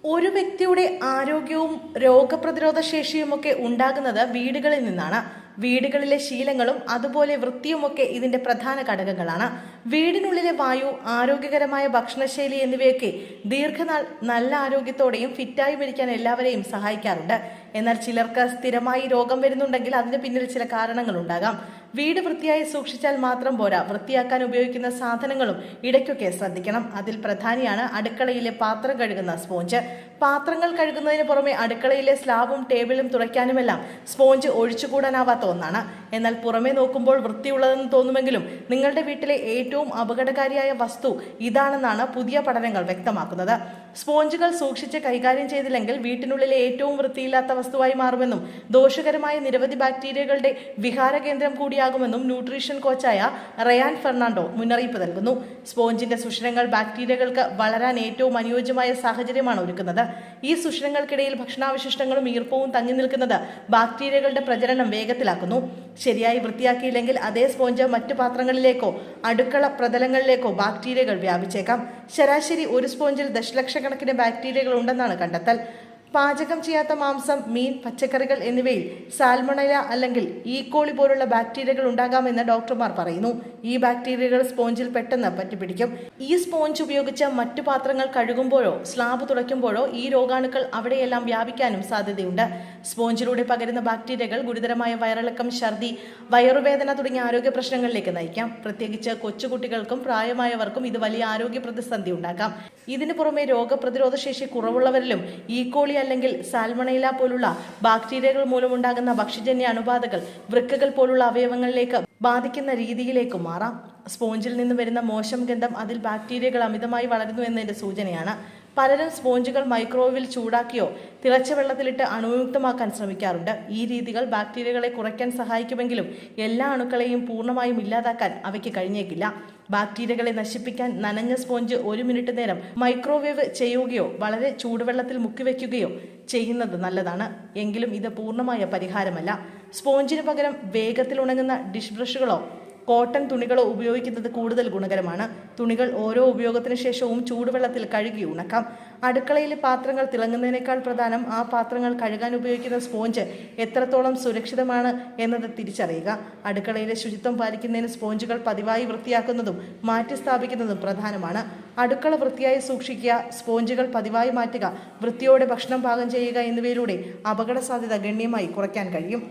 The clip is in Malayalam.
ഒരു വ്യക്തിയുടെ ആരോഗ്യവും രോഗപ്രതിരോധ ശേഷിയുമൊക്കെ ഉണ്ടാകുന്നത് വീടുകളിൽ നിന്നാണ്. വീടുകളിലെ ശീലങ്ങളും അതുപോലെ വൃത്തിയുമൊക്കെ ഇതിന്റെ പ്രധാന ഘടകങ്ങളാണ്. വീടിനുള്ളിലെ വായു, ആരോഗ്യകരമായ ഭക്ഷണശൈലി എന്നിവയൊക്കെ ദീർഘനാൾ നല്ല ആരോഗ്യത്തോടെയും ഫിറ്റായും ഇരിക്കാൻ എല്ലാവരെയും സഹായിക്കാറുണ്ട്. എന്നാൽ ചിലർക്ക് സ്ഥിരമായി രോഗം വരുന്നുണ്ടെങ്കിൽ അതിന് പിന്നിൽ ചില കാരണങ്ങൾ ഉണ്ടാകാം. വീട് വൃത്തിയായി സൂക്ഷിച്ചാൽ മാത്രം പോരാ, വൃത്തിയാക്കാൻ ഉപയോഗിക്കുന്ന സാധനങ്ങളും ഇടയ്ക്കൊക്കെ ശ്രദ്ധിക്കണം. അതിൽ പ്രധാനിയാണ് അടുക്കളയിലെ പാത്രം കഴുകുന്ന സ്പോഞ്ച്. പാത്രങ്ങൾ കഴുകുന്നതിന് പുറമെ അടുക്കളയിലെ സ്ലാബും ടേബിളും തുറയ്ക്കാനുമെല്ലാം സ്പോഞ്ച് ഒഴിച്ചുകൂടാനാവാത്ത ഒന്നാണ്. എന്നാൽ പുറമെ നോക്കുമ്പോൾ വൃത്തിയുള്ളതെന്ന് തോന്നുമെങ്കിലും നിങ്ങളുടെ വീട്ടിലെ ഏറ്റവും അപകടകാരിയായ വസ്തു ഇതാണെന്നാണ് പുതിയ പഠനങ്ങൾ വ്യക്തമാക്കുന്നത്. സ്പോഞ്ചുകൾ സൂക്ഷിച്ച് കൈകാര്യം ചെയ്തില്ലെങ്കിൽ വീട്ടിനുള്ളിലെ ഏറ്റവും വൃത്തിയില്ലാത്ത വസ്തുവായി മാറുമെന്നും ദോഷകരമായ നിരവധി ബാക്ടീരിയകളുടെ വിഹാര കേന്ദ്രം കൂടിയാകുമെന്നും ന്യൂട്രീഷൻ കോച്ചായ റയാൻ ഫെർണാണ്ടോ മുന്നറിയിപ്പ് നൽകുന്നു. സ്പോഞ്ചിന്റെ സുഷിരങ്ങൾ ബാക്ടീരിയകൾക്ക് വളരാൻ ഏറ്റവും അനുയോജ്യമായ സാഹചര്യമാണ് ഒരുക്കുന്നത്. ഈ സുഷിരങ്ങൾക്കിടയിൽ ഭക്ഷണാവശിഷ്ടങ്ങളും ഈർപ്പവും തങ്ങി നിൽക്കുന്നത് ബാക്ടീരിയകളുടെ പ്രജനനം വേഗത്തിലാക്കുന്നു. ശരിയായി വൃത്തിയാക്കിയില്ലെങ്കിൽ അതേ സ്പോഞ്ച് മറ്റു പാത്രങ്ങളിലേക്കോ അടുക്കള പ്രതലങ്ങളിലേക്കോ ബാക്ടീരിയകൾ വ്യാപിച്ചേക്കാം. ശരാശരി ഒരു സ്പോഞ്ചിൽ ദശലക്ഷക്കണക്കിന് ബാക്ടീരിയകൾ ഉണ്ടെന്നാണ് കണ്ടെത്തൽ. പാചകം ചെയ്യാത്ത മാംസം, മീൻ, പച്ചക്കറികൾ എന്നിവയിൽ സാൽമണല അല്ലെങ്കിൽ ഈക്കോളി പോലുള്ള ബാക്ടീരിയകൾ ഉണ്ടാകാമെന്ന് ഡോക്ടർമാർ പറയുന്നു. ഈ ബാക്ടീരിയകൾ സ്പോഞ്ചിൽ പെട്ടെന്ന് പറ്റിപ്പിടിക്കും. ഈ സ്പോഞ്ച് ഉപയോഗിച്ച് മറ്റു പാത്രങ്ങൾ കഴുകുമ്പോഴോ സ്ലാബ് തുടയ്ക്കുമ്പോഴോ ഈ രോഗാണുക്കൾ അവിടെയെല്ലാം വ്യാപിക്കാനും സാധ്യതയുണ്ട്. സ്പോഞ്ചിലൂടെ പകരുന്ന ബാക്ടീരിയകൾ ഗുരുതരമായ വയറിളക്കം, ഛർദി, വയറുവേദന തുടങ്ങിയ ആരോഗ്യ പ്രശ്നങ്ങളിലേക്ക് നയിക്കാം. പ്രത്യേകിച്ച് കൊച്ചുകുട്ടികൾക്കും പ്രായമായവർക്കും ഇത് വലിയ ആരോഗ്യ പ്രതിസന്ധി ഉണ്ടാക്കാം. ഇതിനു പുറമെ രോഗപ്രതിരോധ ശേഷി കുറവുള്ളവരിലും ഈക്കോളി അല്ലെങ്കിൽ സാൽമണൈല പോലുള്ള ബാക്ടീരിയകൾ മൂലമുണ്ടാകുന്ന ഭക്ഷ്യജന്യ അണുബാധകൾ വൃക്കകൾ പോലുള്ള അവയവങ്ങളിലേക്ക് ബാധിക്കുന്ന രീതിയിലേക്ക് മാറാം. സ്പോഞ്ചിൽ നിന്ന് വരുന്ന മോശം ഗന്ധം അതിൽ ബാക്ടീരിയകൾ അമിതമായി വളരുന്നു എന്നതിന്റെ സൂചനയാണ്. പലരും സ്പോഞ്ചുകൾ മൈക്രോവേവിൽ ചൂടാക്കിയോ തിളച്ച വെള്ളത്തിലിട്ട് അണുവിമുക്തമാക്കാൻ ശ്രമിക്കാറുണ്ട്. ഈ രീതികൾ ബാക്ടീരിയകളെ കുറയ്ക്കാൻ സഹായിക്കുമെങ്കിലും എല്ലാ അണുക്കളെയും പൂർണ്ണമായും ഇല്ലാതാക്കാൻ അവയ്ക്ക് കഴിഞ്ഞേക്കില്ല. ബാക്ടീരിയകളെ നശിപ്പിക്കാൻ നനഞ്ഞ സ്പോഞ്ച് 1 മിനിറ്റ് നേരം മൈക്രോവേവ് ചെയ്യുകയോ വളരെ ചൂടുവെള്ളത്തിൽ മുക്കിവെക്കുകയോ ചെയ്യുന്നത് നല്ലതാണ്. എങ്കിലും ഇത് പൂർണ്ണമായ പരിഹാരമല്ല. സ്പോഞ്ചിന് പകരം വേഗത്തിൽ ഉണങ്ങുന്ന ഡിഷ് ബ്രഷുകളോ കോട്ടൺ തുണികളോ ഉപയോഗിക്കുന്നത് കൂടുതൽ ഗുണകരമാണ്. തുണികൾ ഓരോ ഉപയോഗത്തിന് ശേഷവും ചൂടുവെള്ളത്തിൽ കഴുകി ഉണക്കാം. അടുക്കളയിലെ പാത്രങ്ങൾ തിളങ്ങുന്നതിനേക്കാൾ പ്രധാനം ആ പാത്രങ്ങൾ കഴുകാൻ ഉപയോഗിക്കുന്ന സ്പോഞ്ച് എത്രത്തോളം സുരക്ഷിതമാണ് എന്നത് തിരിച്ചറിയുക. അടുക്കളയിലെ ശുചിത്വം പാലിക്കുന്നതിന് സ്പോഞ്ചുകൾ പതിവായി വൃത്തിയാക്കുന്നതും മാറ്റി സ്ഥാപിക്കുന്നതും പ്രധാനമാണ്. അടുക്കള വൃത്തിയായി സൂക്ഷിക്കുക, സ്പോഞ്ചുകൾ പതിവായി മാറ്റുക, വൃത്തിയോടെ ഭക്ഷണം പാകം ചെയ്യുക എന്നിവയിലൂടെ അപകട സാധ്യത ഗണ്യമായി കുറയ്ക്കാൻ കഴിയും.